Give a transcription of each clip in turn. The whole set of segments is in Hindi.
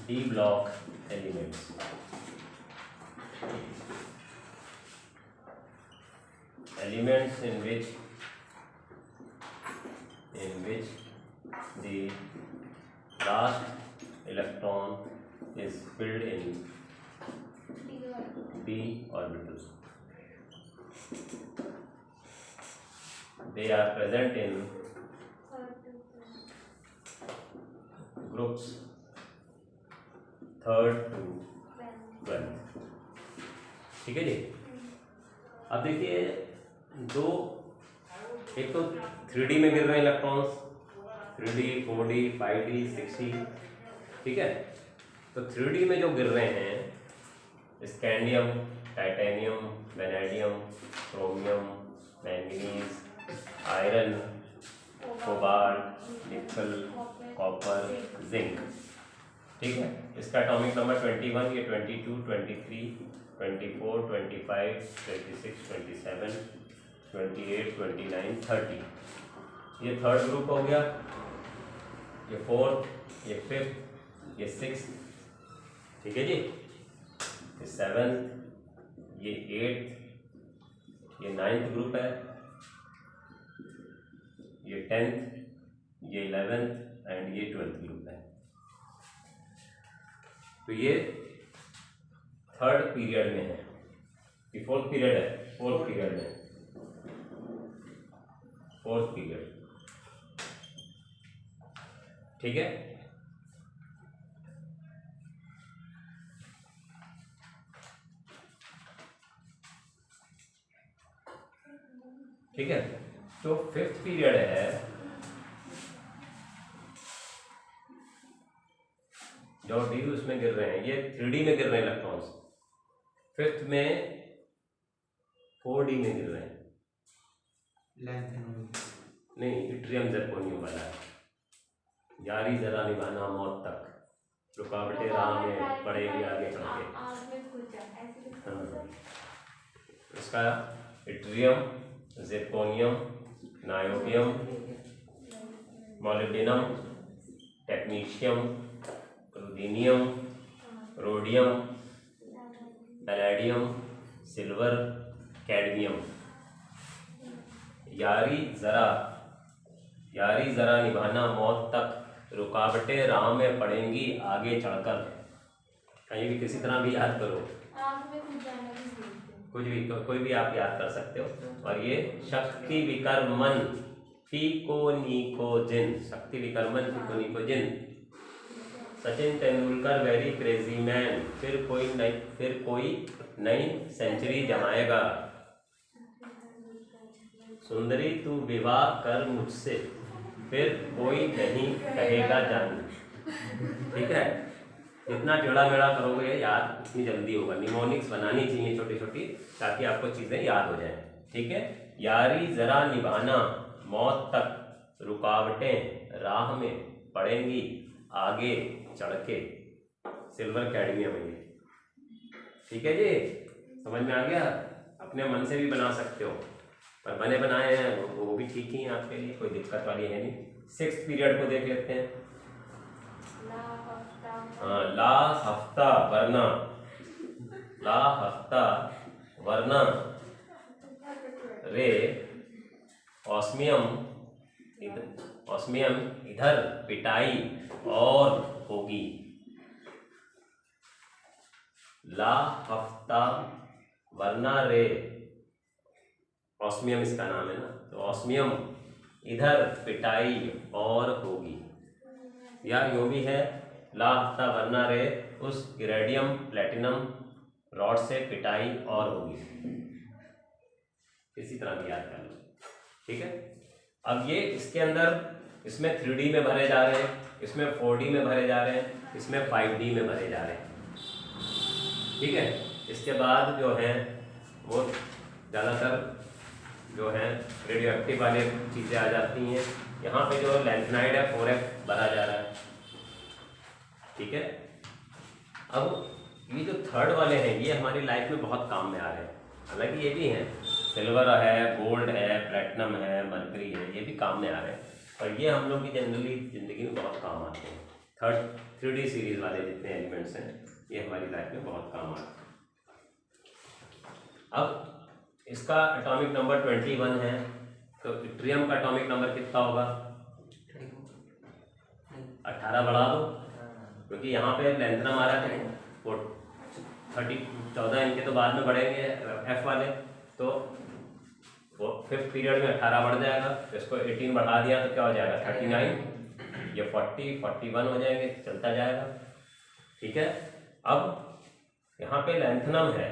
d block elements. Elements in which the last electron is filled in d orbital. They are present in groups 3rd to 12th. ठीक है जी। अब देखिए दो, एक तो 3D में गिर रहे हैं electrons, 3D 4D 5D 6D, ठीक है। तो 3D में जो गिर रहे हैं scandium, titanium, vanadium, chromium, manganese, iron, cobalt, निकल, कॉपर, जिंक, ठीक है। इसका एटॉमिक नंबर 21, ये 22, 23, 24, 25, 26, 27, 28, 29, 30। ये 3rd ग्रुप हो गया, ये 4th, ये 5th, ये 6th, ठीक है जी। ये 7th, ये 8th, ये 9th ग्रुप है, ये 10th, ये 11th एंड ये 12th ग्रुप है। तो ये 3rd पीरियड में है, ये 4th पीरियड है, 4th पीरियड में, 4th पीरियड, ठीक है। ठीक है, तो 5th पीरियड है, जो डी उसमें गिर रहे हैं, ये 3D में गिर रहे हैं इलेक्ट्रॉन्स, 5th में 4D में गिर रहे हैं, नहीं इट्रियम जर्कोनियम वाला है। यारी जरा निभाना मौत तक, रुकावटें राह में पड़ेगी आगे चल के। हाँ, इसका yttrium, zirconium, niobium, molybdenum, technetium, ruthenium, rhodium, palladium, silver, cadmium. यारी जरा निभाना मौत तक, रुकावटें राह में पड़ेंगी आगे चढ़कर। कहीं भी किसी तरह भी याद करो, कुछ भी, कोई भी आप याद कर सकते हो। और ये शक्ति विकर्मन फीको नीको जिन, शक्ति विकर्मन फीको नीको जिन, Sachin Tendulkar very crazy man, फिर कोई नई सेंचुरी जमाएगा, सुंदरी तू विवाह कर मुझसे, फिर कोई नहीं कहेगा जान। ठीक है, जितना टेढ़ा मेढ़ा करोगे याद उतनी जल्दी होगा। निमोनिक्स बनानी चाहिए छोटी छोटी, ताकि आपको चीज़ें याद हो जाएं। ठीक है, यारी जरा निभाना मौत तक, रुकावटें राह में पड़ेंगी आगे चढ़ के, सिल्वर कैडमियम है ये। ठीक है जी, समझ में आ गया। अपने मन से भी बना सकते हो, पर बने बनाए हैं वो भी ठीक ही हैं आपके लिए, कोई दिक्कत वाली है नहीं। 6th पीरियड को देख लेते हैं। हाँ, ला हफ्ता वरना रे ऑस्मियम इधर पिटाई और होगी। ला हफ्ता वरना रे, ऑस्मियम इसका नाम है ना, तो ऑस्मियम इधर पिटाई और होगी। या यूँ भी है, ला हफ्ता वरना रे उस इरेडियम प्लेटिनम रॉड से पिटाई और होगी। इसी तरह भी याद कर लो। ठीक है, अब ये इसके अंदर, इसमें 3D में भरे जा रहे हैं, इसमें 4D में भरे जा रहे हैं, इसमें 5D में भरे जा रहे हैं। ठीक है, इसके बाद जो है वो ज़्यादातर जो है रेडियो एक्टिव वाले चीज़ें आ जाती हैं। यहाँ पे जो लैंथेनाइड है 4F भरा जा रहा है। ठीक है, अब ये जो 3rd वाले हैं ये हमारी लाइफ में बहुत काम में आ रहे हैं। हालांकि ये भी हैं, सिल्वर है, गोल्ड है, प्लेटिनम है, मरकरी है, ये भी काम में आ रहे हैं, पर ये हम लोग की जनरली ज़िंदगी में बहुत काम आते हैं। थर्ड 3D सीरीज वाले जितने एलिमेंट्स हैं ये हमारी लाइफ में बहुत काम आते हैं। अब इसका एटॉमिक नंबर 21 है, तो इट्रियम का एटॉमिक नंबर कितना होगा? 18 बढ़ा दो, क्योंकि यहाँ पे लेंथनम आ रहा है वो 14 इनके तो बाद में बढ़ेंगे एफ वाले, तो वो 5th पीरियड में 18 बढ़ जाएगा, तो इसको 18 बढ़ा दिया तो क्या हो जाएगा 39, ये 40 41 हो जाएंगे, चलता जाएगा। ठीक है, अब यहाँ पे लेंथनम है,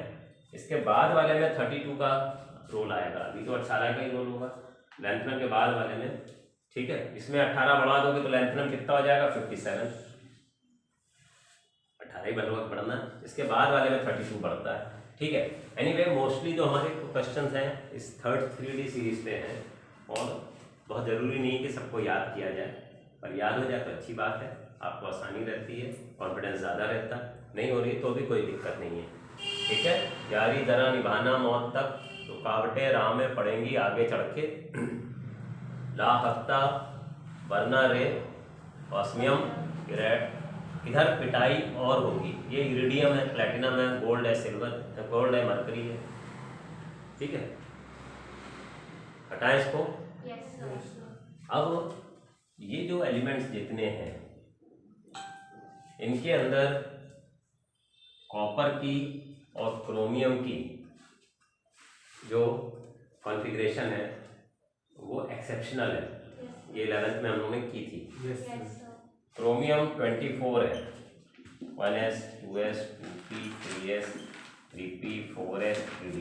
इसके बाद वाले में 32 का रोल आएगा, अभी तो 18 का ही रोल होगा लेंथनम के बाद वाले में। ठीक है, इसमें 18 बढ़ा दोगे तो लेंथनम कितना हो जाएगा 57, 18 ही बढ़ना, इसके बाद वाले में 32 बढ़ता है। ठीक है, एनीवे मोस्टली जो हमारे क्वेश्चंस हैं इस थर्ड 3D सीरीज पे हैं, और बहुत ज़रूरी नहीं है कि सबको याद किया जाए, पर याद हो जाए तो अच्छी बात है, आपको आसानी रहती है, कॉन्फिडेंस ज़्यादा रहता है, नहीं हो रही तो भी कोई दिक्कत नहीं है। ठीक है, यारी जरा निभाना मौत तक, रुकावटें राह में पड़ेंगी आगे चढ़ के, ला हफ्ता वरना रे ऑस्मियम इधर पिटाई और होगी। ये इरिडियम है, प्लेटिनम है, गोल्ड है, सिल्वर, गोल्ड है, मरकरी है। ठीक है, हटाएं इसको। अब ये जो एलिमेंट्स जितने हैं इनके अंदर कॉपर की और क्रोमियम की जो कॉन्फ़िगरेशन है वो एक्सेप्शनल है, ये 11th में हम लोगों ने की थी। क्रोमियम 24 है, 1s 2s 2p 3s 3p 4s 3d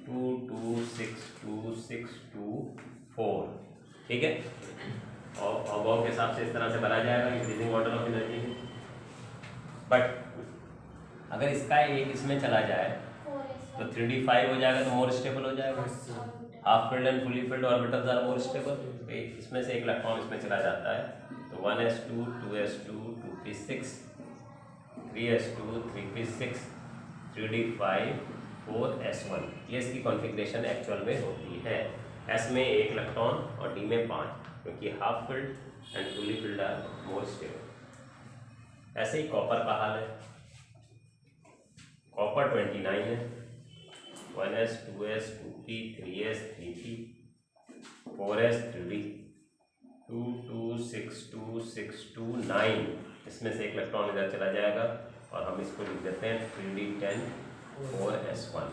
2 2 6 2 6 2 4। ठीक है, और अभाव के हिसाब से इस तरह से भरा जाएगा इंक्रीजिंग ऑर्डर ऑफ एनर्जी में। बट अगर इसका एक इसमें चला जाए तो 3d 5 हो जाएगा, तो मोर स्टेबल हो जाएगा। Half filled and fully filled orbitals are more stable, इसमें से एक इलेक्ट्रॉन इसमें चला जाता है, तो 1s2 2s2 2p6 3s2 3p6 3d5 4s1, ये इसकी कॉन्फ़िगरेशन एक्चुअल में होती है। s में एक इलेक्ट्रॉन और d में 5, क्योंकि half filled and fully filled are more stable. ऐसे ही कॉपर का हाल है, कॉपर 29 है, 1s 2s 2p 3s 3p 4s 3d 2 2 6 2 6 2 9, इसमें से एक इलेक्ट्रॉन इधर चला जाएगा और हम इसको लिख देते हैं 3d10 4s1।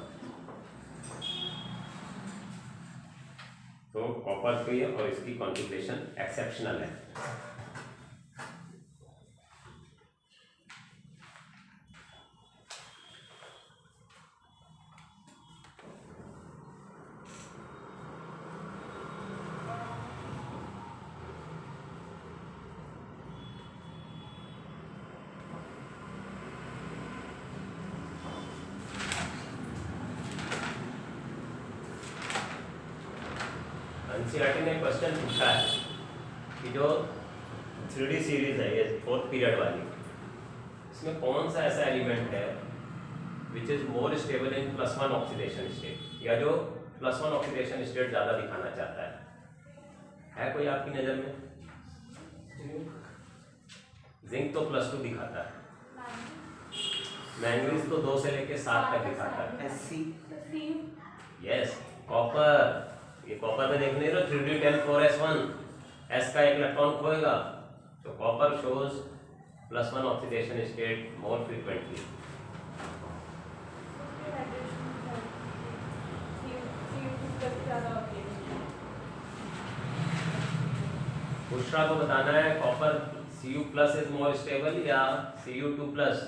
तो कॉपर की और इसकी कॉन्फ़िगरेशन एक्सेप्शनल है। एनसीईआरटी ने क्वेश्चन पूछा है कि जो 3D सीरीज है ये 4th पीरियड वाली, इसमें कौन सा ऐसा एलिमेंट है which is more stable in +1 oxidation state, या जो +1 ऑक्सीडेशन स्टेट ज़्यादा दिखाना चाहता है कोई आपकी नज़र में? जिंक तो +2 दिखाता है, मैंगनीज तो 2 से लेके 7 तक दिखाता है। यस, कॉपर, ये कॉपर में देख नहीं रहे 3d10 4s1, s का एक इलेक्ट्रॉन खोएगा, तो copper shows +1 oxidation state more frequently. Bushra को बताना है copper Cu+ is more stable या Cu2+।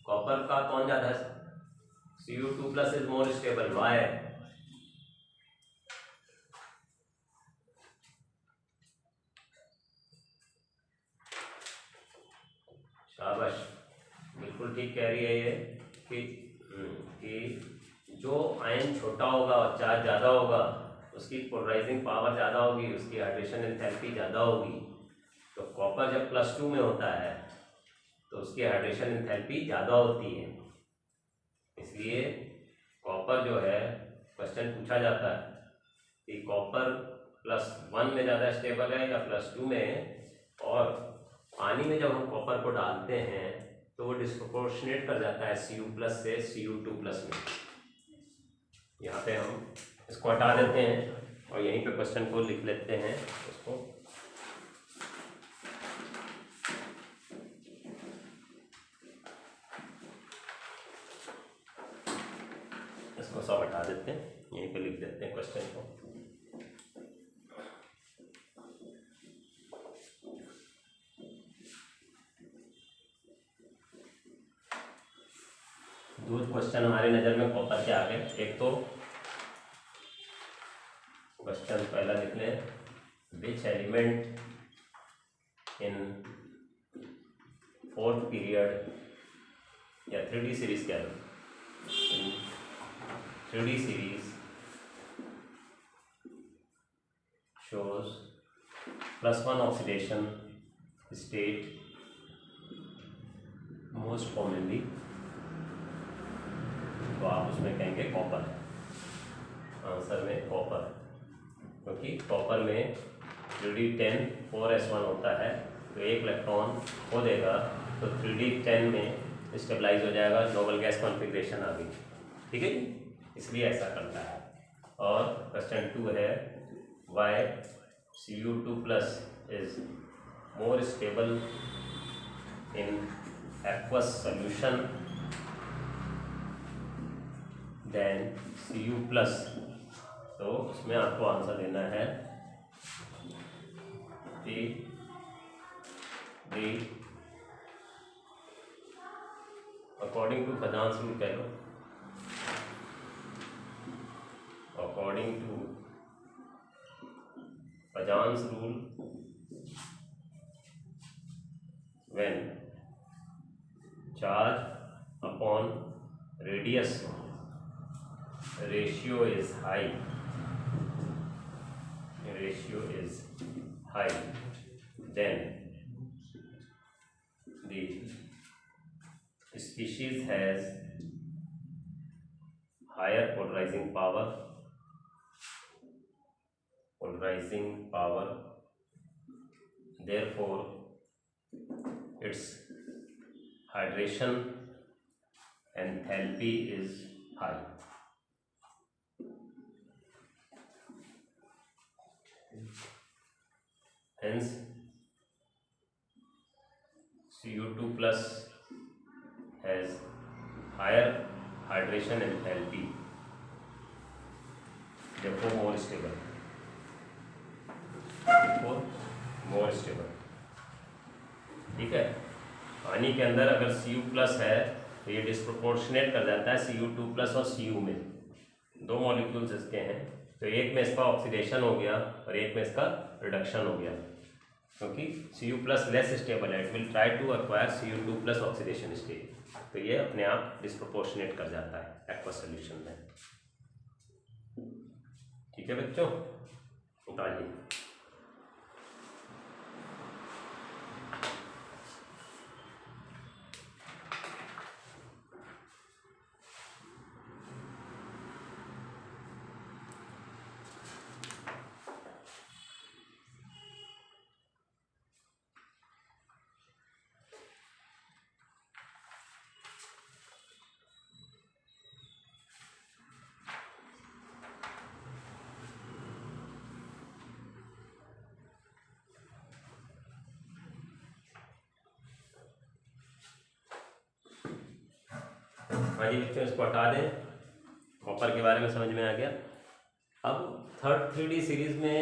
कॉपर का कौन ज्यादा है? Cu2+ is more stable, Y? शाबाश, बिल्कुल ठीक कह रही है ये कि जो आयन छोटा होगा और चार्ज ज़्यादा होगा उसकी पोलराइजिंग पावर ज़्यादा होगी, उसकी हाइड्रेशन एंथैल्पी ज़्यादा होगी। तो कॉपर जब +2 में होता है तो उसकी हाइड्रेशन एंथैल्पी ज़्यादा होती है, इसलिए कॉपर जो है, क्वेश्चन पूछा जाता है कि कॉपर +1 में ज़्यादा स्टेबल है या +2 में है। और पानी में जब हम कॉपर को डालते हैं तो वो डिस्प्रोपोर्शनेट कर जाता है Cu+ से Cu2+ में। यहाँ पे हम इसको हटा देते हैं और यहीं पे क्वेश्चन को लिख लेते हैं उसको। इसको सब हटा देते हैं, यहीं पे लिख देते हैं क्वेश्चन को। दो क्वेश्चन हमारे नज़र में कॉपर के आ गए। एक तो क्वेश्चन पहला लिख लें, which element in 4th period या 3D सीरीज क्या है, 3D series shows +1 oxidation state most commonly. तो आप उसमें कहेंगे कॉपर, आंसर में कॉपर, क्योंकि कॉपर में 3D10 4s1 होता है, तो एक इलेक्ट्रॉन खो देगा तो 3D10 में स्टेबलाइज हो जाएगा, नोबल गैस कॉन्फ़िगरेशन आ गई। ठीक है, इसलिए ऐसा करता है। और क्वेश्चन 2 है, why Cu2+ is more stable in aqueous solution than Cu+। तो उसमें आपको आंसर देना है D. According to Fajans rule कह लो, according to Fajans rule when charge upon radius ratio is high, then the species has higher polarizing power, therefore its hydration enthalpy is high। Hence Cu2+ has higher hydration enthalpy, therefore more stable, ठीक है। पानी के अंदर अगर Cu+ है तो ये डिस्प्रोपोर्शनेट कर जाता है Cu2+ और Cu में, दो मॉलिक्यूल्स इसके हैं, तो एक में इसका ऑक्सीडेशन हो गया और एक में इसका रिडक्शन हो गया, क्योंकि Cu+ लेस स्टेबल है, it will try to acquire Cu2+ oxidation state, तो ये अपने आप डिस्प्रोपोर्शनेट कर जाता है एक्वस सॉल्यूशन में। ठीक है बच्चों, उठाइए। हाँ जी बच्चों, इसको हटा दें, कॉपर के बारे में समझ में आ गया। अब 3D सीरीज में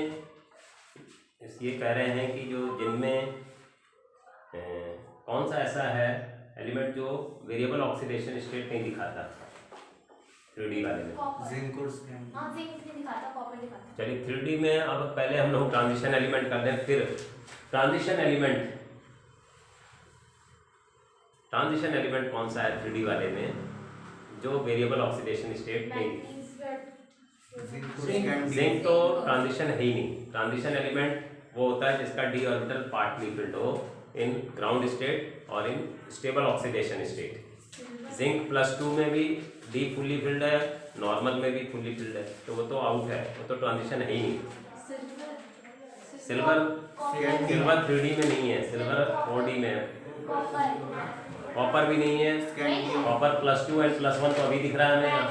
ये कह रहे हैं कि जो जिनमें कौन सा ऐसा है एलिमेंट जो वेरिएबल ऑक्सीडेशन स्टेट नहीं दिखाता 3D वाले में। जिंक और जिंक नहीं दिखाता, कॉपर दिखाता। चलिए 3D में अब पहले हम लोग ट्रांजिशन एलिमेंट कर लें, फिर ट्रांजिशन एलिमेंट कौन सा है 3D वाले में जो वेरिएबल ऑक्सीडेशन स्टेट नहीं। जिंक तो ट्रांजिशन है ही नहीं। ट्रांजिशन एलिमेंट वो होता है जिसका d ऑर्बिटल पार्टली फिल्ड हो इन ग्राउंड स्टेट और in stable oxidation state. Zinc +2 में भी d फुल्ली फिल्ड है, नॉर्मल में भी फुल्ली फिल्ड है, तो वो तो आउट है, वो तो ट्रांजिशन है ही नहीं। सिल्वर 3D में नहीं है, सिल्वर 4D में है। कॉपर भी नहीं है, कॉपर +2 एंड +1 तो अभी दिख रहा है हमें यहाँ।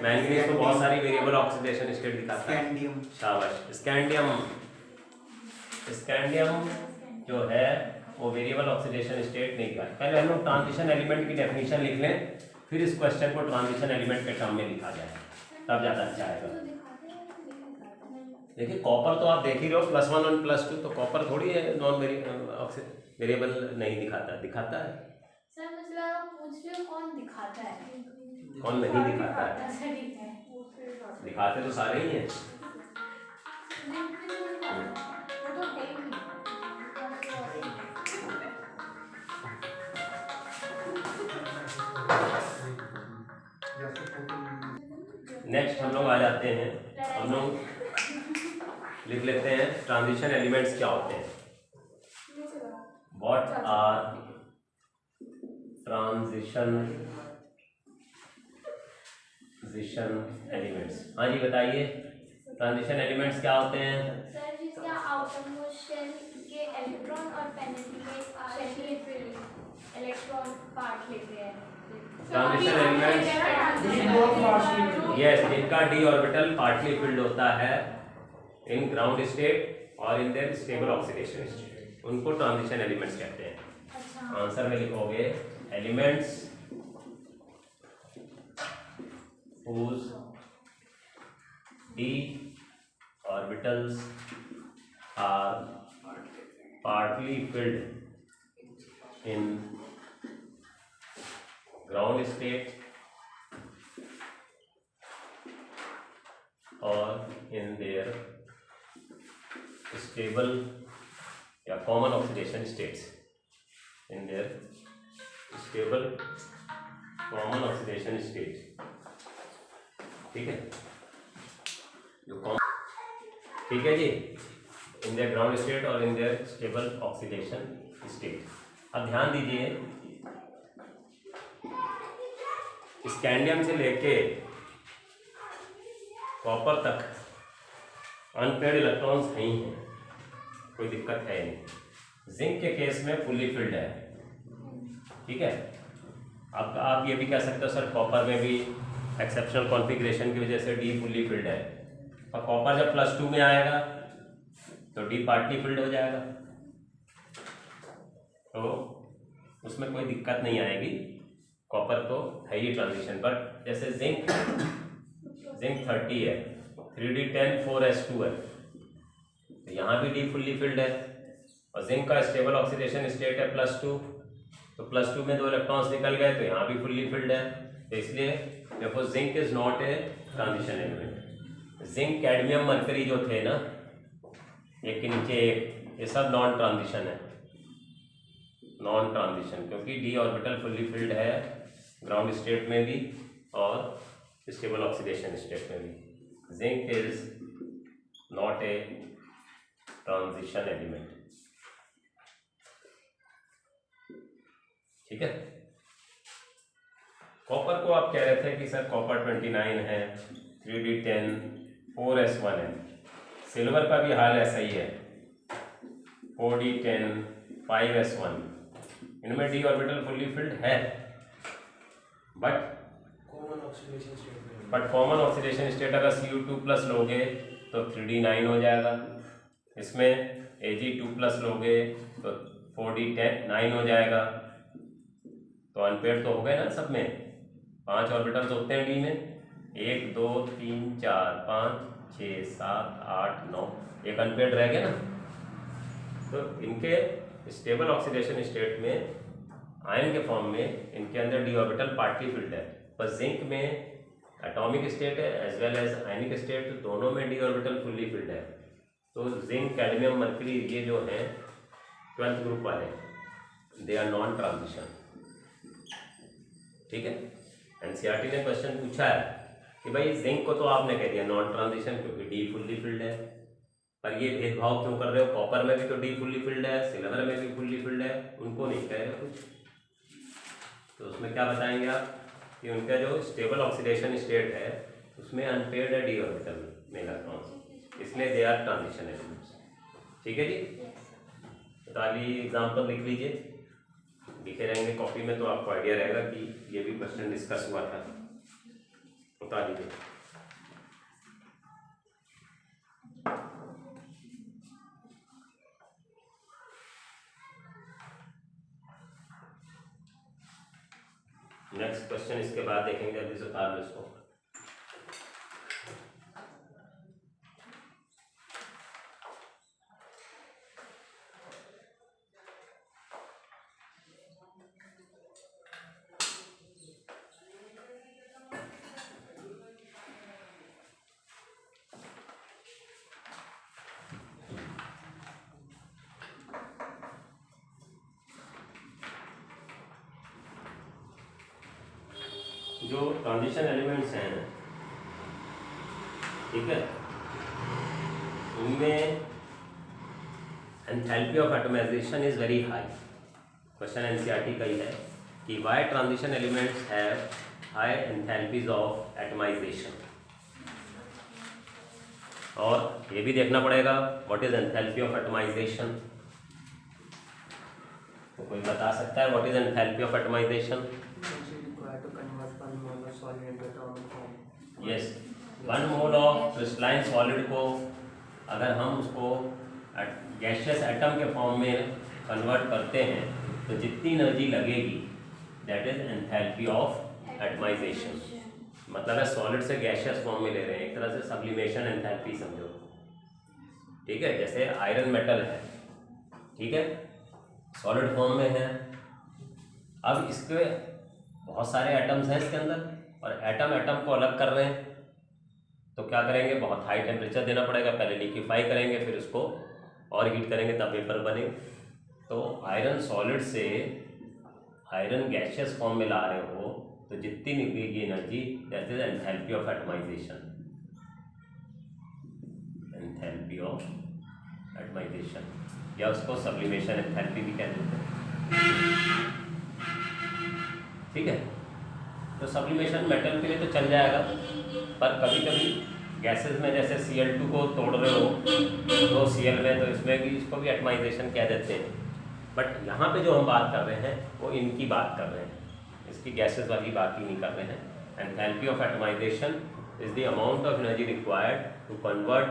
मैंगनीज तो बहुत सारी वेरिएबल ऑक्सीडेशन स्टेट दिखाता है। शाबाश। स्कैंडियम जो है वो वेरिएबल ऑक्सीडेशन स्टेट नहीं दिखाता। पहले हम लोग ट्रांजिशन एलिमेंट की डेफिनेशन लिख लें, फिर इस क्वेश्चन को ट्रांजिशन एलिमेंट के टर्म में लिखा जाए, तब ज़्यादा अच्छा आएगा। देखिए कॉपर तो आप देख ही रहे हो, +1 और +2, तो कॉपर थोड़ी है नॉन वेरिएबल नहीं दिखाता है। सर मतलब पूछ रहे हो कौन दिखाता है? कौन नहीं दिखाता है? दिखाते तो सारे ही हैं। नेक्स्ट हम लोग आ जाते हैं, हम लोग लिख लेते हैं ट्रांजिशन एलिमेंट्स क्या होते हैं। What are transition elements? हाँ जी बताइए, ट्रांजिशन एलिमेंट्स क्या होते हैं? सर जिसका आउटरमोस्ट शेल के इलेक्ट्रॉन और पेनिट्रेट शेल के इलेक्ट्रॉन पार्ट लेते हैं। ट्रांजिशन एलिमेंट्स यस, जिनका d ऑर्बिटल पार्टली फिल्ड होता है इन ग्राउंड स्टेट और in their stable oxidation state, उनको ट्रांजिशन एलिमेंट्स कहते हैं। आंसर में लिखोगे elements whose d orbitals are partly filled in ground state or in their stable या common oxidation states, in their stable common oxidation states। ठीक है, जो ठीक है जी, इन देयर ग्राउंड स्टेट और in their stable oxidation state. अब ध्यान दीजिए, स्कैंडियम से लेके कॉपर तक अनपेयर्ड इलेक्ट्रॉन्स नहीं हैं, कोई दिक्कत है नहीं। जिंक के केस में फुल्ली फिल्ड है। ठीक है, आप ये भी कह सकते हो सर कॉपर में भी एक्सेप्शनल कॉन्फ़िगरेशन की वजह से डी फुल्ली फिल्ड है, और कॉपर जब +2 में आएगा तो डी पार्टली फिल्ड हो जाएगा, तो उसमें कोई दिक्कत नहीं आएगी। कॉपर तो है ही ट्रांजिशन, बट जैसे जिंक 30 है, 3d10 4s2 है, तो यहाँ भी डी फुल्ली फिल्ड है, और जिंक का स्टेबल ऑक्सीडेशन स्टेट है +2, तो +2 में 2 इलेक्ट्रॉन्स निकल गए तो यहाँ भी फुल्ली फिल्ड है, तो इसलिए देखो zinc is not a transition element. Zinc cadmium mercury जो थे ना, एक के नीचे एक, ये सब नॉन ट्रांजिशन है, नॉन ट्रांजिशन, क्योंकि डी ऑर्बिटल फुल्ली फिल्ड है ग्राउंड स्टेट में भी और स्टेबल ऑक्सीडेशन स्टेट में भी। Zinc is not a transition element. ठीक है, कॉपर को आप कह रहे थे कि सर कॉपर 29 है, 3d10 4s1 है। सिल्वर का भी हाल ऐसा ही है, 4d10 5s1। इनमें डी ऑर्बिटल फुल्ली फिल्ड है, बट कॉमन ऑक्सीडेशन स्टेट अगर Cu2+ लोगे तो 3d9 हो जाएगा, इसमें Ag2+ लोगे तो 4d9 हो जाएगा। तो अनपेयर्ड तो हो गए ना, सब में 5 ऑर्बिटल्स होते हैं डी में, 1 2 3 4 5 6 7 8 9, एक अनपेयर्ड रह गया ना। तो इनके स्टेबल ऑक्सीडेशन स्टेट में आयन के फॉर्म में इनके अंदर डी ऑर्बिटल पार्टली फिल्ड है, पर जिंक में एटॉमिक स्टेट है as well as ionic state, दोनों में डी ऑर्बिटल फुल्ली फिल्ड है। तो जिंक कैडमियम मरकरी ये जो है 12th ग्रुप वाले, दे आर नॉन ट्रांजिशन। ठीक है, एनसीईआरटी ने क्वेश्चन पूछा है कि भाई जिंक को तो आपने कह दिया नॉन ट्रांजिशन क्योंकि डी फुल्ली फिल्ड है, पर ये भेदभाव क्यों कर रहे हो? कॉपर में भी तो डी फुल्ली फिल्ड है, सिल्वर में भी फुल्ली फिल्ड है, उनको नहीं कह रहे कुछ। तो उसमें क्या बताएंगे आप कि उनका जो स्टेबल ऑक्सीडेशन स्टेट है उसमें अनपेयर्ड है डी ऑर्बिटल में इलेक्ट्रॉन्स, इसलिए दे आर ट्रांजिशन एलिमेंट्स। ठीक है जी। Yes, sir. तो अभी एग्जाम्पल लिख लीजिए, लिखे रहेंगे कॉपी में तो आपको आइडिया रहेगा कि ये भी क्वेश्चन डिस्कस हुआ था। बता दीजिए। नेक्स्ट क्वेश्चन इसके बाद देखेंगे, अभी से उतार लो इसको। जो ट्रांजिशन एलिमेंट्स हैं, ठीक है, उनमें enthalpy of atomization is very high. Question NCERT का ही है कि why transition elements have high enthalpies of atomization. और ये भी देखना पड़ेगा what is enthalpy of atomization. तो कोई बता सकता है what is enthalpy of atomization? Yes, 1 mole of crystalline solid को अगर हम उसको गैसियस एटम के फॉर्म में कन्वर्ट करते हैं तो जितनी एनर्जी लगेगी that is enthalpy of atomisation. मतलब है सॉलिड से गैसियस फॉर्म में ले रहे हैं, एक तरह से सब्लिमेशन एंथैल्पी समझो। ठीक है, जैसे आयरन मेटल है, ठीक है, सॉलिड फॉर्म में है। अब इसके बहुत सारे एटम्स हैं इसके अंदर और एटम एटम को अलग कर रहे हैं, तो क्या करेंगे, बहुत हाई टेम्परेचर देना पड़ेगा, पहले लिक्विफाई करेंगे फिर उसको और हीट करेंगे तब वेपर बनेंगे। तो आयरन सॉलिड से आयरन गैसियस फॉर्म में ला रहे हो तो जितनी निकलेगी energy that is enthalpy of atomization. Enthalpy of atomization या उसको सब्लिमेशन एंथैल्पी भी कह देते हैं। ठीक है, तो सब्लिमेशन मेटल के लिए तो चल जाएगा, पर कभी कभी गैसेस में जैसे Cl2 को तोड़ रहे हो तो Cl में, तो इसमें भी इसको भी एटमाइजेशन कह देते हैं। बट यहाँ पे जो हम बात कर रहे हैं वो इनकी बात कर रहे हैं, इसकी गैसेस वाली बात ही नहीं कर रहे हैं। Enthalpy of atomization is the amount of energy required to convert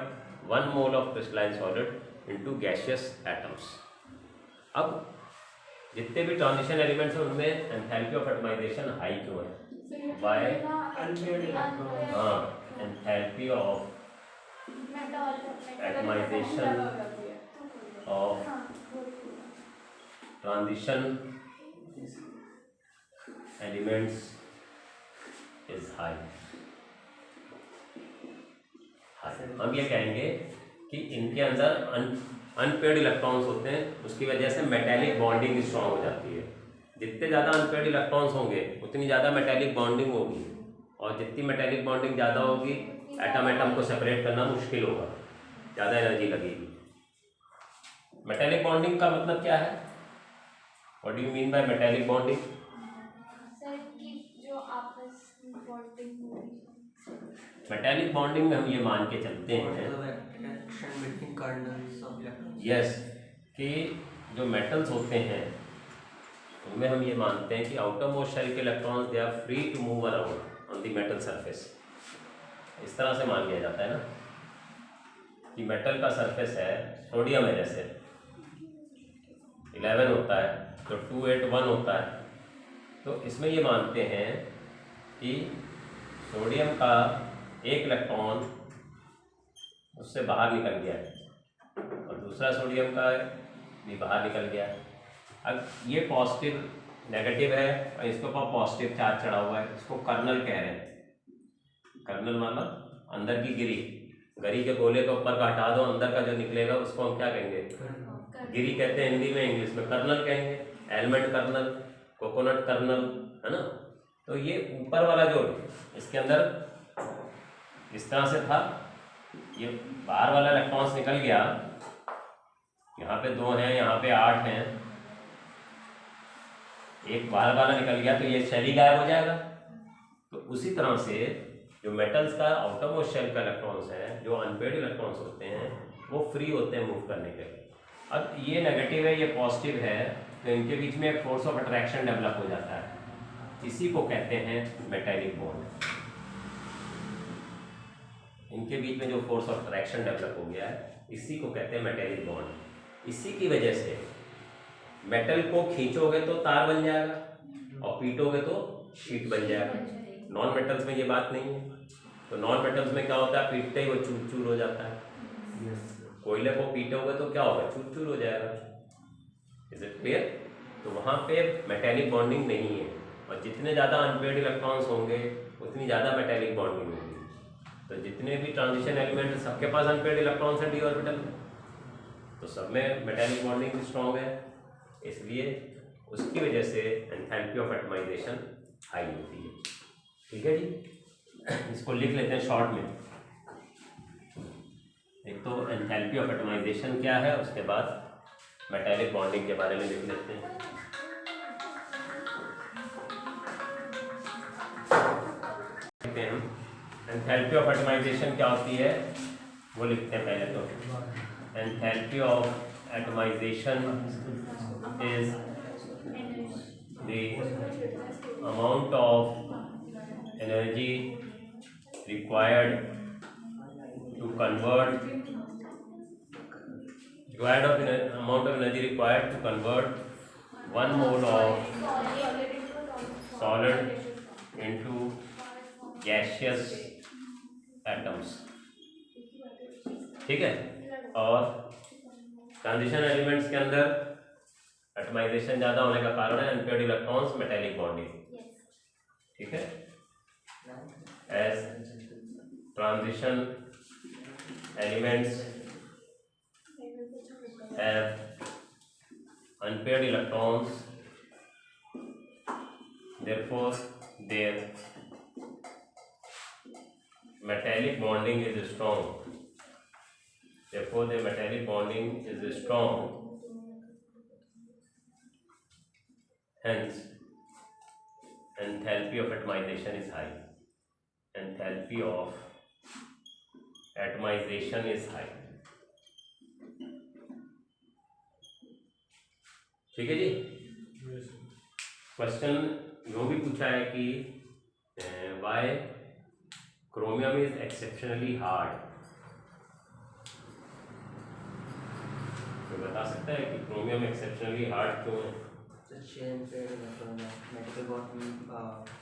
1 mole of crystalline solid into gaseous atoms. अब जितने भी ट्रांजिशन एलिमेंट्स हैं उनमें एंथैल्पी ऑफ एटमाइजेशन हाई क्यों है? वाई? हाँ, enthalpy of atomization of transition elements is high. हम ये कहेंगे कि इनके अंदर अनपेयर्ड इलेक्ट्रॉन्स होते हैं, उसकी वजह से मेटेलिक बॉन्डिंग स्ट्रांग हो जाती है। जितने ज़्यादा अनपेयर्ड इलेक्ट्रॉन्स होंगे उतनी ज़्यादा मेटेलिक बॉन्डिंग होगी, और जितनी मेटेलिक बॉन्डिंग ज़्यादा होगी एटम एटम को सेपरेट करना मुश्किल होगा, ज़्यादा एनर्जी लगेगी। मेटेलिक बॉन्डिंग का मतलब क्या है? What do you mean by metallic bonding? Sir कि जो आपस में बॉन्डिंग होगी। मेटेलिक बॉन्डिंग में हम ये मान के चलते हैं यस कि जो मेटल्स होते हैं उनमें हम ये मानते हैं कि आउटर मोस्ट शेल के electrons they are free to move around on the metal surface. इस तरह से मान लिया जाता है ना कि मेटल का सरफेस है, सोडियम है, जैसे 11 होता है तो 281 होता है, तो इसमें ये मानते हैं कि सोडियम का एक इलेक्ट्रॉन उससे बाहर निकल गया है और दूसरा सोडियम का भी बाहर निकल गया है। अब ये पॉजिटिव नेगेटिव है और इसके ऊपर पॉजिटिव चार्ज चढ़ा हुआ है, इसको कर्नल कह रहे हैं। कर्नल मतलब अंदर की गिरी, गरी के गोले के ऊपर का हटा दो, अंदर का जो निकलेगा उसको हम क्या कहेंगे? गिरी कहते हैं हिंदी में, इंग्लिश में कर्नल कहेंगे। एलमंड कर्नल, कोकोनट कर्नल, है ना। तो ये ऊपर वाला जो इसके अंदर इस तरह से था, ये बाहर वाला इलेक्ट्रॉन्स निकल गया, यहाँ पे 2 हैं, यहाँ पे 8 हैं, एक बाहर वाला निकल गया तो ये शेल ही गायब हो जाएगा। तो उसी तरह से जो मेटल्स का आउटर मोस्ट शेल का इलेक्ट्रॉन्स है, जो अनपेयर्ड इलेक्ट्रॉन्स होते हैं, वो फ्री होते हैं मूव करने के लिए। अब ये नेगेटिव है, ये पॉजिटिव है, तो इनके बीच में एक फोर्स ऑफ अट्रैक्शन डेवलप हो जाता है, इसी को कहते हैं मेटेलिक बॉन्ड। इनके बीच में जो फोर्स ऑफ अट्रैक्शन डेवलप हो गया है, इसी को कहते हैं मेटेलिक बॉन्ड। इसी की वजह से मेटल को खींचोगे तो तार बन जाएगा और पीटोगे तो शीट बन जाएगा। नॉन मेटल्स में ये बात नहीं है। तो नॉन मेटल्स में क्या होता है, पीटते ही वो चूर चूर हो जाता है। कोयले को पीटोगे तो क्या होगा, चूर चूर हो जाएगा। Is it clear? तो वहाँ पे मेटेलिक बॉन्डिंग नहीं है, और जितने ज़्यादा अनपेयर्ड इलेक्ट्रॉन्स होंगे उतनी ज़्यादा मेटेलिक बॉन्डिंग होगी। तो जितने भी ट्रांजिशन एलिमेंट सबके पास अनपेयर्ड इलेक्ट्रॉन्स हैं डी ऑर्बिटल में, तो सब में मेटेलिक बॉन्डिंग स्ट्रॉन्ग है, इसलिए उसकी वजह से एंथैल्पी ऑफ एटमाइजेशन हाई होती है। ठीक है जी, इसको लिख लेते हैं शॉर्ट में। एक तो एंथैल्पी ऑफ एटमाइजेशन क्या है, उसके बाद मेटेलिक बॉन्डिंग के बारे में लिख लेते हैं। एंथैल्पी ऑफ एटमाइजेशन क्या होती है वो लिखते हैं पहले। तो enthalpy of atomization is the amount of energy required amount of energy required to convert 1 mole of solid into gaseous atoms। ठीक है, और ट्रांजिशन एलिमेंट्स के अंदर एटमाइजेशन ज्यादा होने का कारण है अनपेयर्ड इलेक्ट्रॉन्स, मेटेलिक बॉन्डिंग। ठीक है, as transition elements have unpaired electrons, therefore their metallic bonding is strong. Therefore their metallic bonding is strong. Hence enthalpy of atomization is high. Enthalpy of atomization is high। ठीक है जी। क्वेश्चन यो भी पूछा है कि why chromium is exceptionally hard. तो बता सकता है कि क्रोमियम एक्सेप्शनली हार्ड क्यों है?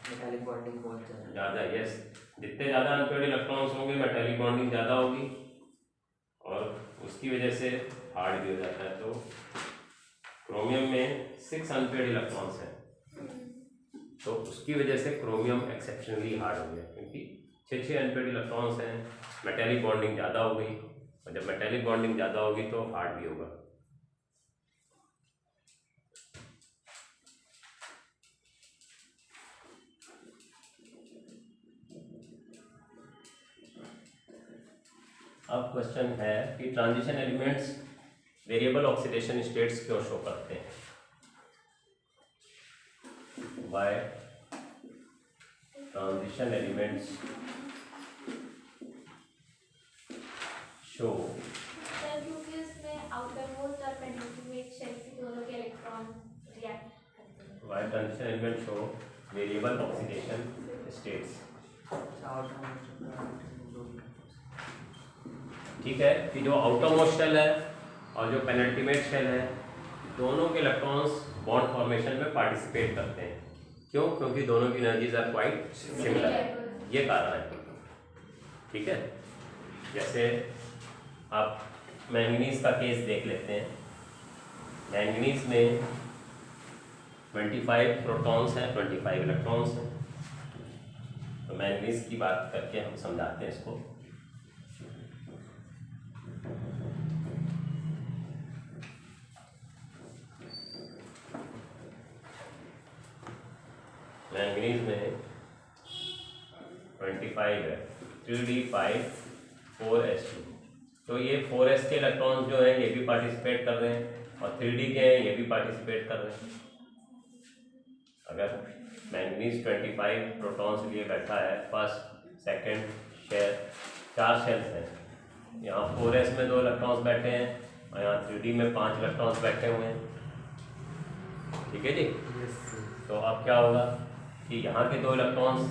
मेटालिक बॉन्डिंग बहुत ज़्यादा। यस, जितने ज़्यादा अनपेयर्ड इलेक्ट्रॉन्स होंगे मेटालिक बॉन्डिंग ज़्यादा होगी, और उसकी वजह से हार्ड भी हो जाता है। तो क्रोमियम में 6 अनपेयर्ड इलेक्ट्रॉन्स हैं, तो उसकी वजह से क्रोमियम एक्सेप्शनली हार्ड हो गया, क्योंकि 6 अनपेयर्ड इलेक्ट्रॉन्स हैं, मेटालिक बॉन्डिंग ज़्यादा हो गई, और जब मेटालिक बॉन्डिंग ज़्यादा होगी तो हार्ड भी होगा। अब क्वेश्चन है कि transition elements variable oxidation states क्यों शो करते हैं? Why transition elements show. क्योंकि उसमें आउटर मोस्ट और पेनिट्रेट शेल के दोनों के इलेक्ट्रॉन रिएक्ट करते हैं। Why transition element show variable oxidation states. ठीक है, कि जो आउटर मोस्ट शेल है और जो पेनल्टीमेट शेल है, दोनों के इलेक्ट्रॉन्स बॉन्ड फॉर्मेशन में पार्टिसिपेट करते हैं। क्यों? क्योंकि दोनों की एनर्जीज आर क्वाइट सिमिलर, ये कारण है। ठीक है, जैसे आप मैंगनीज का केस देख लेते हैं। मैंगनीज में 25 प्रोटॉन्स हैं, 25 इलेक्ट्रॉन्स हैं। तो मैंगनीज की बात करके हम समझाते हैं इसको। मैंगनीज में 25 है, 3d5 4s2। तो ये 4s के इलेक्ट्रॉन्स जो हैं ये भी पार्टिसिपेट कर रहे हैं, और 3d के हैं ये भी पार्टिसिपेट कर रहे हैं। अगर मैंगनीज 25 प्रोटॉन्स लिए बैठा है, फर्स्ट सेकंड शेल 4 शेल्स हैं, यहाँ 4s में 2 इलेक्ट्रॉन्स बैठे हैं, और यहाँ 3D में 5 इलेक्ट्रॉन्स बैठे हुए हैं। ठीक है जी। तो अब क्या होगा कि यहाँ के 2 इलेक्ट्रॉन्स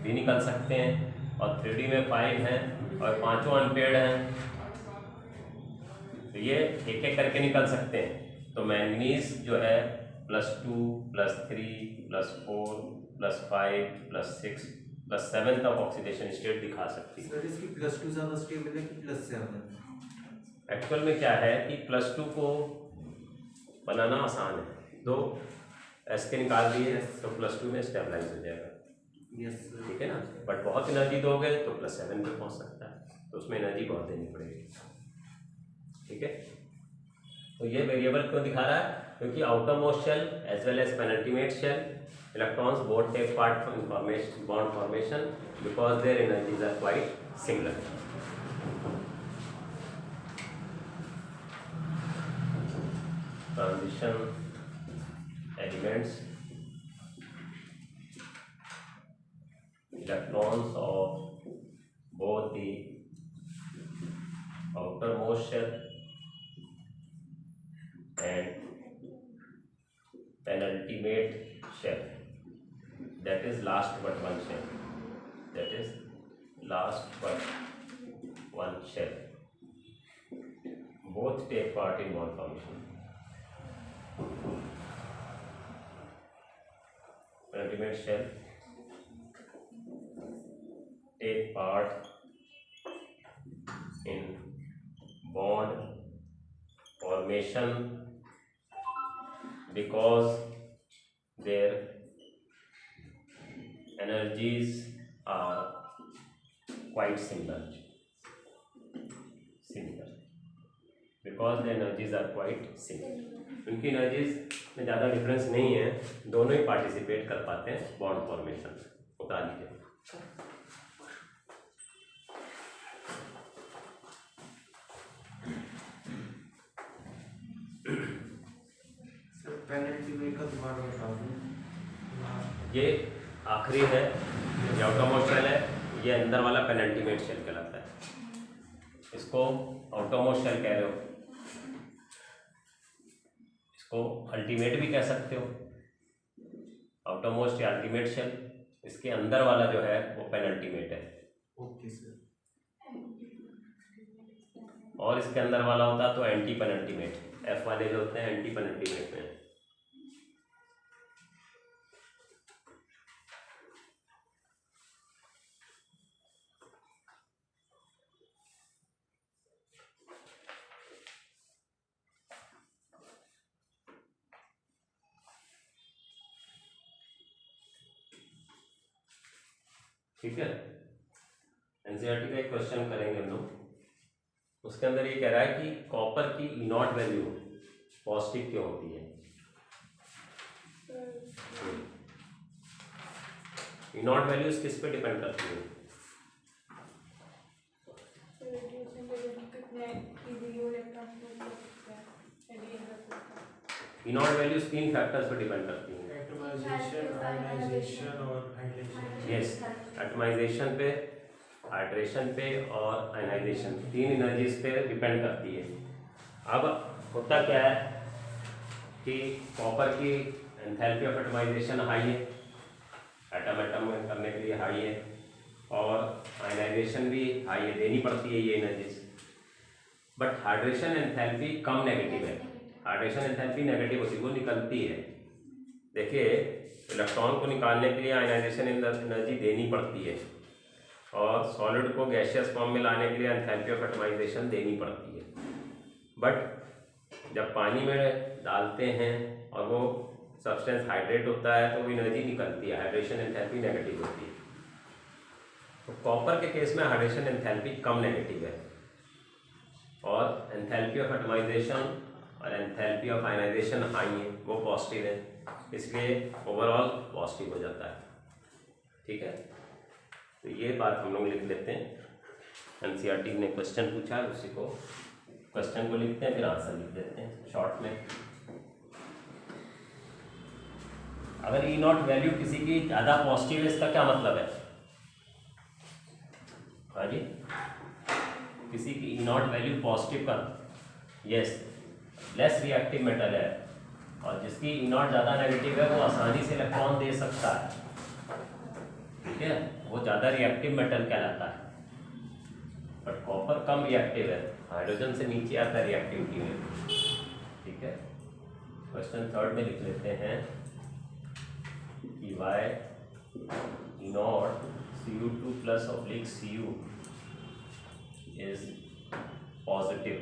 भी निकल सकते हैं और 3D में 5 हैं और 5 अनपेयर्ड हैं, तो ये एक एक करके निकल सकते हैं। तो मैंगनीज जो है +2 +3 +4 +5 +6 +7 तक ऑक्सीडेशन स्टेट दिखा सकती है। सर इसकी +2 ज़्यादा स्टेबल है कि +7? एक्चुअल में क्या है कि +2 को बनाना आसान है, 2 एस के निकाल दिए तो +2 में स्टेबलाइज हो जाएगा। Yes sir. ठीक है ना, बट बहुत एनर्जी दोगे तो +7 पे पहुंच सकता है, तो उसमें एनर्जी बहुत देनी पड़ेगी। ठीक है, तो ये वेरिएबल क्यों दिखा रहा है? क्योंकि outermost shell as well as penultimate shell electrons both take part in formation bond formation because their energies are quite similar. Transition elements, electrons of both the outermost shell and penultimate shell, that is last but one shell, that is last but one shell, both take part in bond formation. Penultimate shell take part in bond formation because their energies are quite similar because the energies are quite similar. उनकी एनर्जीज में ज़्यादा डिफरेंस नहीं है, दोनों ही पार्टिसिपेट कर पाते हैं बॉन्ड फॉर्मेशन। बता लीजिए सर पेनल्टीमेट का दोबारा बता दूं। ये आखिरी है, ये आउटरमोस्ट शेल है, ये अंदर वाला पेनल्टीमेट शेल कहलाता है। इसको आउटरमोस्ट शेल कह रहे हो, इसको अल्टीमेट भी कह सकते हो, आउटरमोस्ट या अल्टीमेट शेल। इसके अंदर वाला जो है वो पेनल्टीमेट है। Okay sir. और इसके अंदर वाला होता तो एंटी पेनल्टीमेट, एफ वाले जो होते हैं एंटी पेनल्टीमेट में। ठीक है, एनसीईआरटी का एक क्वेश्चन करेंगे हम लोग। उसके अंदर ये कह रहा है कि कॉपर की E0 वैल्यू पॉजिटिव क्यों होती है? E0 वैल्यूज किस पे डिपेंड करती है? E0 वैल्यूज 3 फैक्टर्स पे डिपेंड करती हैं। एटमाइजेशन, आयनाइजेशन और हाइड्रेशन। यस, एटमाइजेशन पे, हाइड्रेशन पे और आयनाइजेशन, 3 एनर्जीज पे डिपेंड करती है। अब होता क्या है कि कॉपर की एंथैल्पी ऑफ एटमाइजेशन हाई है, एटम एटम में करने के लिए हाई है, और आयनाइजेशन भी हाई है, देनी पड़ती है ये energies. But hydration enthalpy come negative है, हाइड्रेशन एंथैल्पी नेगेटिव होती है, वो निकलती है। देखिए, इलेक्ट्रॉन को निकालने के लिए आयनाइजेशन एनर्जी देनी पड़ती है, और सॉलिड को गैसियस फॉर्म में लाने के लिए एंथैल्पी ऑफ एटमाइजेशन देनी पड़ती है। बट जब पानी में डालते हैं और वो सब्सटेंस हाइड्रेट होता है तो वो एनर्जी निकलती है, हाइड्रेशन एंथैल्पी नेगेटिव होती है। तो कॉपर के केस में हाइड्रेशन एंथैल्पी कम नेगेटिव है, और एंथैल्पी ऑफ एटमाइजेशन और एंथैल्पी ऑफ आयनाइजेशन हाई है, वो पॉजिटिव है, इसलिए ओवरऑल पॉजिटिव हो जाता है। ठीक है, तो ये बात हम लोग लिख लेते हैं। एनसीईआरटी ने क्वेश्चन पूछा है, उसी को क्वेश्चन को लिखते हैं, फिर आंसर लिख देते हैं शॉर्ट में। अगर E0 वैल्यू किसी की ज़्यादा पॉजिटिव है, इसका क्या मतलब है? हाँ जी, किसी की E0 वैल्यू पॉजिटिव का, यस, लेस रिएक्टिव मेटल है और जिसकी ई नॉट ज़्यादा नेगेटिव है वो आसानी से इलेक्ट्रॉन दे सकता है, ठीक है, वो ज़्यादा रिएक्टिव मेटल कहलाता है। बट कॉपर कम रिएक्टिव है, हाइड्रोजन से नीचे आता है रिएक्टिविटी में, ठीक है। क्वेश्चन थर्ड में लिख लेते हैं कि why E naught Cu2 plus oblique Cu is positive.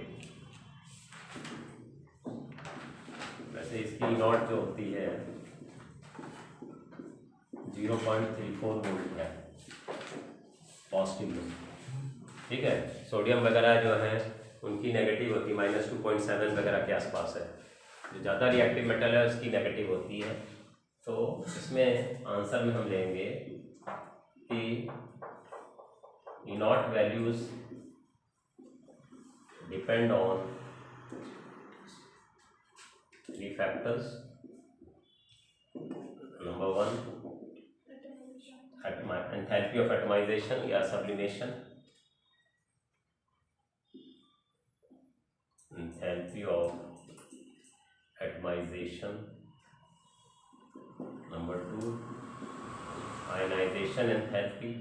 वैसे इसकी नॉट जो होती है 0.34 वोल्ट है पॉजिटिव में, ठीक है। सोडियम वगैरह जो है उनकी नेगेटिव होती है -2.7 वगैरह के आसपास है। जो ज़्यादा रिएक्टिव मेटल है उसकी नेगेटिव होती है। तो इसमें आंसर में हम लेंगे कि E naught values depend on 3 factors. Number 1, enthalpy of atomization या sublimation. Enthalpy of atomization. Number 2, ionization enthalpy.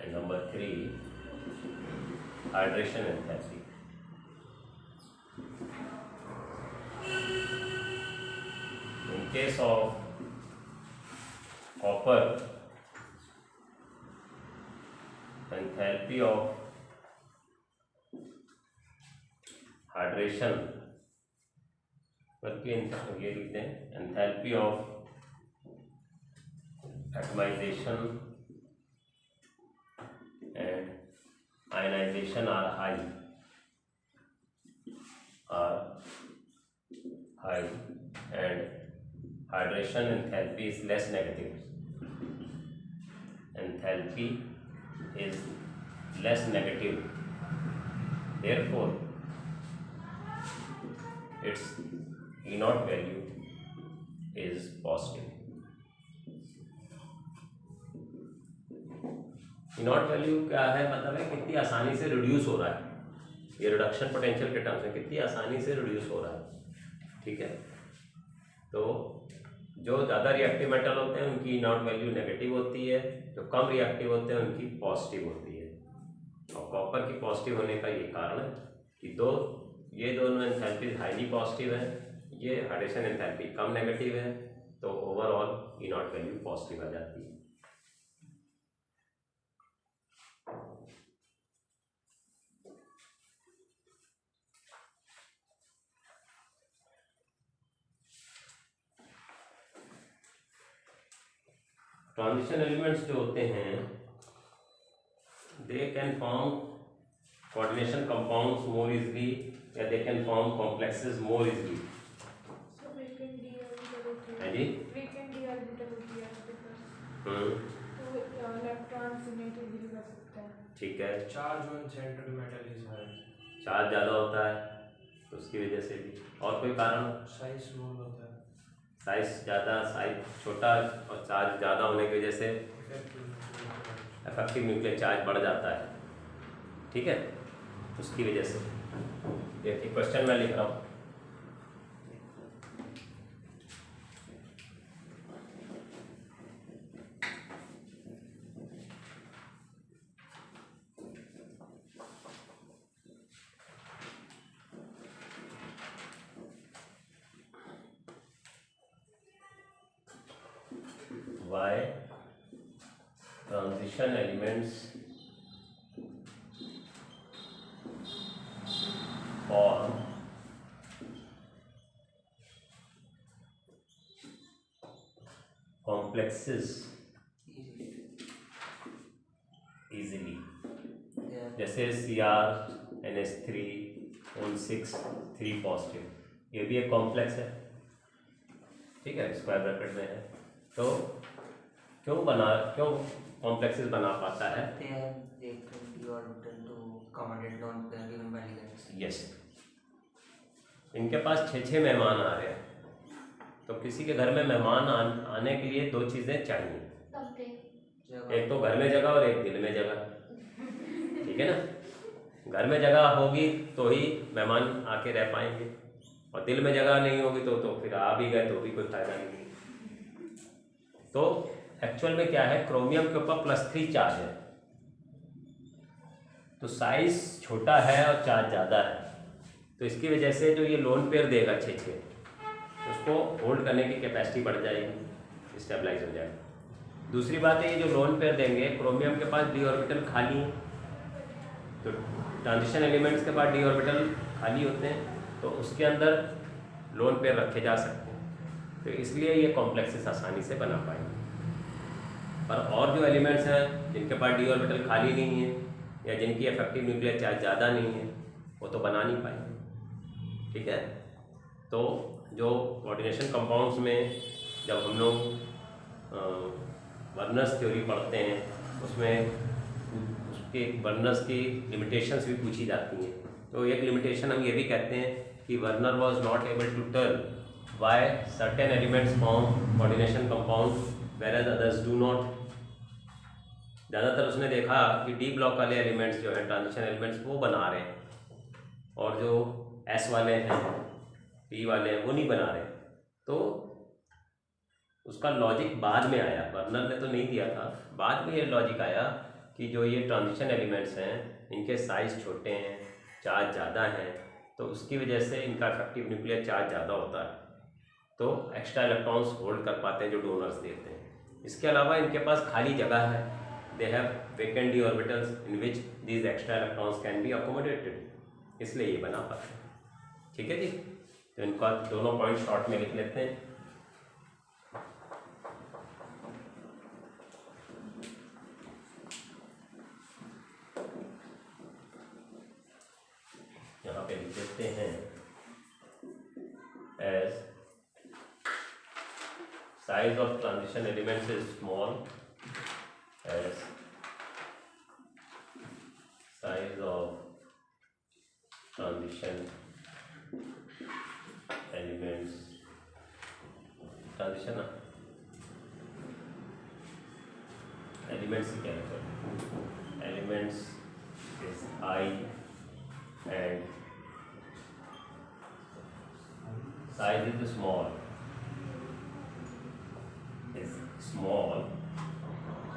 And number 3, hydration enthalpy. In case of copper, enthalpy of hydration, बल्कि ये लिखते हैं enthalpy of atomization and ionization are high and hydration enthalpy is less negative. Enthalpy is less negative, therefore its E naught value is positive. E naught value क्या है, मतलब है कितनी आसानी से रिड्यूस हो रहा है, ये रिडक्शन पोटेंशियल के टर्म्स में कितनी आसानी से रिड्यूस हो रहा है, ठीक है। तो जो ज़्यादा रिएक्टिव मेटल होते हैं उनकी नॉट वैल्यू नेगेटिव होती है, जो कम रिएक्टिव होते हैं उनकी पॉजिटिव होती है। और कॉपर की पॉजिटिव होने का ये कारण है कि ये दोनों एंथैल्पी हाईली पॉजिटिव है, ये हाइड्रेशन एंथैल्पी कम नेगेटिव है, तो overall E naught value positive आ जाती है। ट्रांजिशन एलिमेंट्स जो होते हैं they can form coordination compounds more easily या they can form complexes more easily. हाँ जी, ठीक है। Charge on central metal is high, charge ज़्यादा होता है तो उसकी वजह से भी, और कोई कारण? साइज स्मॉल होता है, साइज ज़्यादा, साइज छोटा और चार्ज ज़्यादा होने की वजह से इफेक्टिव न्यूक्लियर चार्ज बढ़ जाता है, ठीक है, उसकी वजह से। देखिए क्वेश्चन मैं लिख रहा हूँ, why transition elements form complexes easily, जैसे CrNH3 ON6 3 पॉजिटिव, ये भी एक कॉम्प्लेक्स है, ठीक है, स्क्वायर ब्रैकेट में है। तो क्यों कॉम्प्लेक्सेस बना पाता है? यस, इनके पास 6 मेहमान आ रहे हैं, तो किसी के घर में मेहमान आने के लिए 2 चीज़ें चाहिए, एक तो घर में जगह और एक दिल में जगह, ठीक है ना। घर में जगह होगी तो ही मेहमान आके रह पाएंगे, और दिल में जगह नहीं होगी तो फिर आ भी गए तो भी कोई फायदा नहीं। तो एक्चुअल में क्या है, क्रोमियम के ऊपर +3 चार्ज है, तो साइज छोटा है और चार्ज ज़्यादा है, तो इसकी वजह से जो ये लोन पेयर देगा 6-6, उसको होल्ड करने की कैपेसिटी बढ़ जाएगी, स्टेबलाइज हो जाएगा। दूसरी बात है, ये जो लोन पेयर देंगे, क्रोमियम के पास d ऑर्बिटल खाली है, तो ट्रांजिशन एलिमेंट्स के पास d ऑर्बिटल खाली होते हैं, तो उसके अंदर लोन पेयर रखे जा सकते हैं, तो इसलिए ये कॉम्प्लेक्सेस आसानी से बना पाएंगे। पर और जो एलिमेंट्स हैं जिनके पास d ऑर्बिटल खाली नहीं है या जिनकी इफेक्टिव न्यूक्लियर चार्ज ज़्यादा नहीं है, वो तो बना नहीं पाएंगे। ठीक है, तो जो कोऑर्डिनेशन कंपाउंड्स में जब हम लोग वर्नर्स थ्योरी पढ़ते हैं, उसमें उसके वर्नर्स की लिमिटेशंस भी पूछी जाती हैं। तो एक लिमिटेशन हम ये भी कहते हैं कि Werner was not able to tell why certain elements form coordination compounds whereas others do not. ज़्यादातर उसने देखा कि डी ब्लॉक वाले एलिमेंट्स जो हैं, ट्रांजिशन एलिमेंट्स, वो बना रहे हैं, और जो एस वाले हैं, पी वाले हैं, वो नहीं बना रहे। तो उसका लॉजिक बाद में आया, वर्नर ने तो नहीं दिया था, बाद में ये लॉजिक आया कि जो ये ट्रांजिशन एलिमेंट्स हैं, इनके साइज छोटे हैं, चार्ज ज़्यादा हैं, तो उसकी वजह से इनका इफेक्टिव न्यूक्लियर चार्ज ज़्यादा होता है, तो एक्स्ट्रा इलेक्ट्रॉन्स होल्ड कर पाते हैं जो डोनर्स देते हैं। इसके अलावा इनके पास खाली जगह है, they have vacant D orbitals in which these extra electrons can be accommodated, इसलिए ये बना पाते हैं। ठीक है जी, तो इनका दोनों पॉइंट शॉर्ट में लिख लेते हैं। यहाँ पे लिख देते हैं as size of transition elements is small, as size of transition elements, transition elements क्या है, elements is high and size is small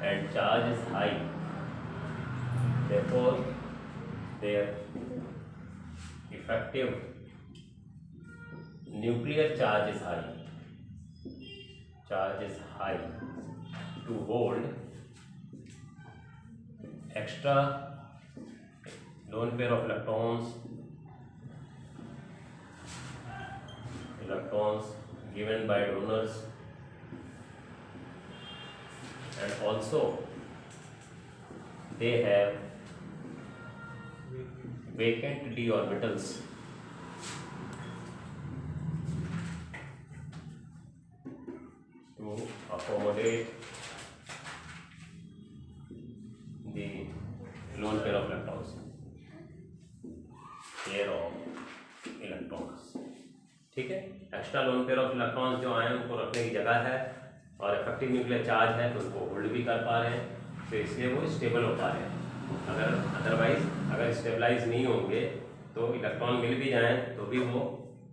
and charge is high, therefore their effective nuclear charge is high to hold extra lone pair of electrons given by donors, and also they have vacant d orbitals to accommodate the lone pair of electrons, ठीक है। Extra lone pair of electrons जो आए उनको रखने की जगह है, और इफेक्टिव न्यूक्लियर चार्ज है तो उनको होल्ड भी कर पा रहे हैं, तो इसलिए वो स्टेबल हो पा रहे हैं। अगर स्टेबलाइज नहीं होंगे तो इलेक्ट्रॉन मिल भी जाएं तो भी वो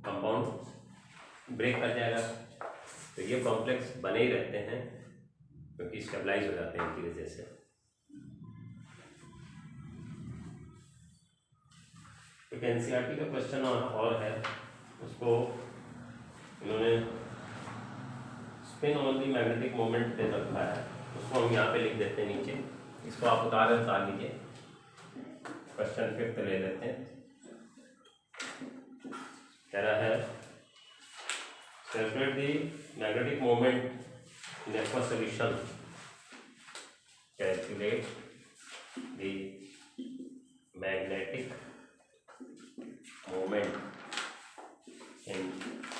कंपाउंड ब्रेक कर जाएगा, तो ये कॉम्प्लेक्स बने ही रहते हैं क्योंकि स्टेबलाइज हो जाते हैं इनकी वजह से। एक एनसीईआरटी का क्वेश्चन और है, उसको इन्होंने spin on the magnetic moment दे रखा है, उसको हम यहाँ पे लिख देते हैं नीचे, इसको आप उतार लीजिए। क्वेश्चन 5 ले लेते हैं। कह रहा है calculate the magnetic moment in aqua solution, calculate the magnetic moment in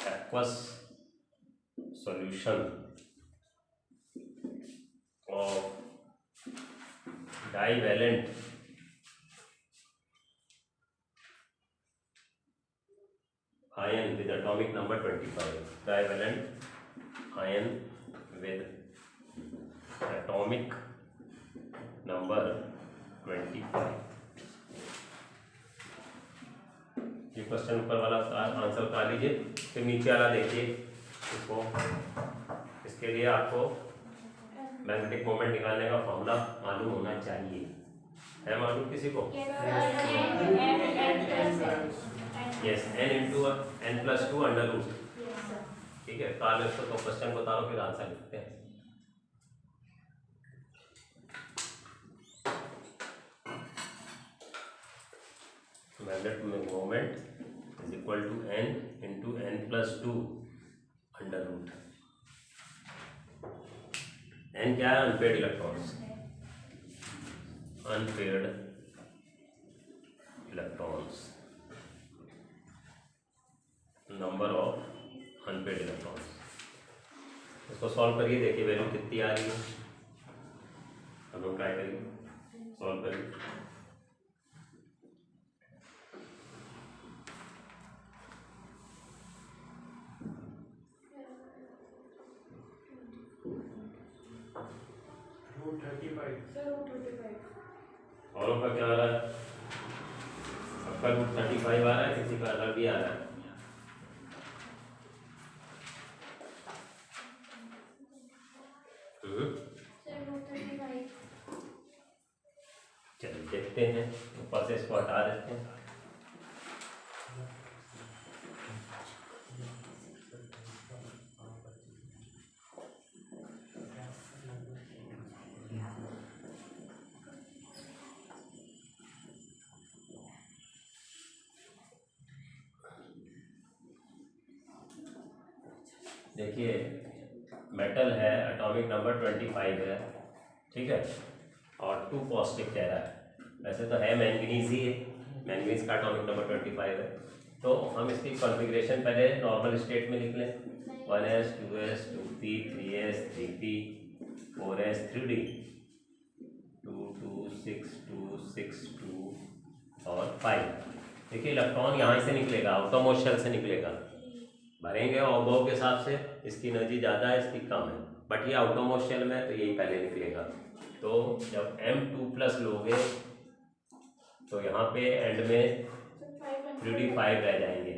aqueous solution of divalent ion with atomic number 25. Divalent ion with atomic number 25. Question ऊपर वाला आंसर करा लीजिए। फिर नीचे वाला देखिए इसको, इसके लिए आपको मैग्नेटिक मोमेंट निकालने का फॉर्मूला मालूम होना चाहिए। है मालूम किसी को? Yes, n/n+2 under root. ठीक है, तार इसको तो क्वेश्चन को तारो फिर आंसर लिखते हैं। Magnetic moment is equal to n/n+2 under root. n क्या है? Unpaired electrons, unpaired electrons, number of unpaired electrons. इसको सॉल्व करिए, देखिए वैल्यू कितनी आ रही है। हम लोग ट्राई करिए, सॉल्व करिए। और का क्या आ रहा है? आपका रूट 35 आ रहा है, किसी का अलग भी आ रहा है। चलिए देखते हैं, ऊपर से इसको हटा देते हैं। देखिए मेटल है, एटॉमिक नंबर 25 है, ठीक है, और 2 पॉजिटिव कह रहा है। वैसे तो है मैंगनीज ही है, मैंगनीज का एटॉमिक नंबर 25 है। तो हम इसकी कॉन्फ़िगरेशन पहले नॉर्मल स्टेट में लिख लें। 1s 2s 2p 3s 3p 4s 3d 2 2 6 2 6 2 और 5। देखिए इलेक्ट्रॉन यहाँ से निकलेगा, आउटरमोस्ट शेल से निकलेगा। भरेंगे ऑबो के हिसाब से, इसकी एनर्जी ज़्यादा है, इसकी कम है, बट ये आउटरमोस्ट शेल में है तो यही पहले निकलेगा। तो जब M2+ लोगे तो यहाँ पे एंड में 3d5 रह जाएंगे,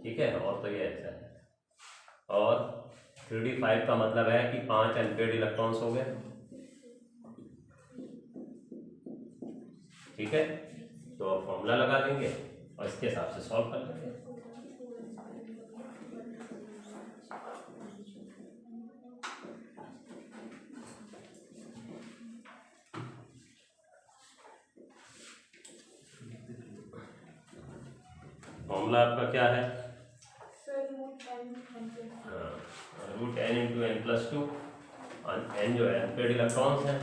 ठीक है। और तो ये ऐसा है, और 3d5 का मतलब है कि 5 अनपेड इलेक्ट्रॉन्स हो गए, ठीक है। तो अब फॉर्मूला लगा देंगे और इसके हिसाब से सॉल्व कर लेंगे। फॉर्मूला आपका क्या है? Root n × n+2। n जो है अनपेड इलेक्ट्रॉन्स हैं,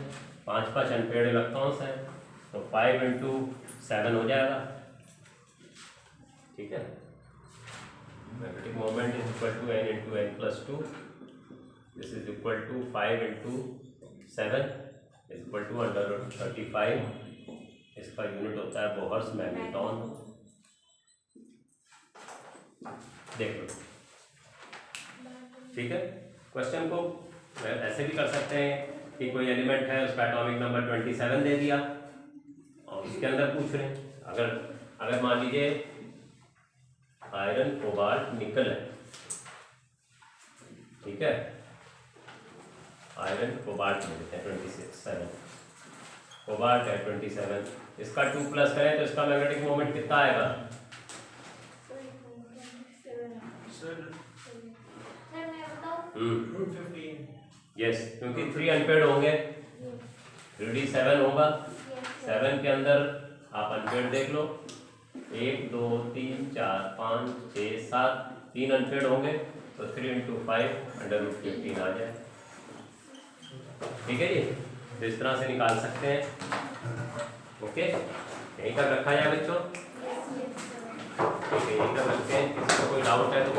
5 अनपेड इलेक्ट्रॉन्स हैं, तो 5 × 7 हो जाएगा, ठीक है। Magnetic moment is equal to n × n+2, this is equal to 5 × 7 is equal to √35। इसका यूनिट होता है बोहर्स मैग्नेटॉन। देख लो, ठीक है। क्वेश्चन को ऐसे भी कर सकते हैं कि कोई एलिमेंट है, उसका एटॉमिक नंबर 27 दे दिया और उसके अंदर पूछ रहे हैं। अगर मान लीजिए आयरन कोबाल्ट निकल है, ठीक है, आयरन कोबाल्ट में देते हैं 27, कोबाल्ट है 27, इसका 2+ करें तो इसका मैग्नेटिक मोमेंट कितना आएगा? यस, क्योंकि 3 अनपेड होंगे, 3d7 होगा, 7 के अंदर आप अनपेड देख लो, 1 2 3 4 5 6 7, 3 अनपेड होंगे तो 3 × 5 √15 आ जाए, ठीक है जी। तो इस तरह से निकाल सकते हैं। ओके, यहीं तक रखा जाए बच्चों, ठीक है, यहीं तक रखते हैं। किसी को कोई डाउट है तो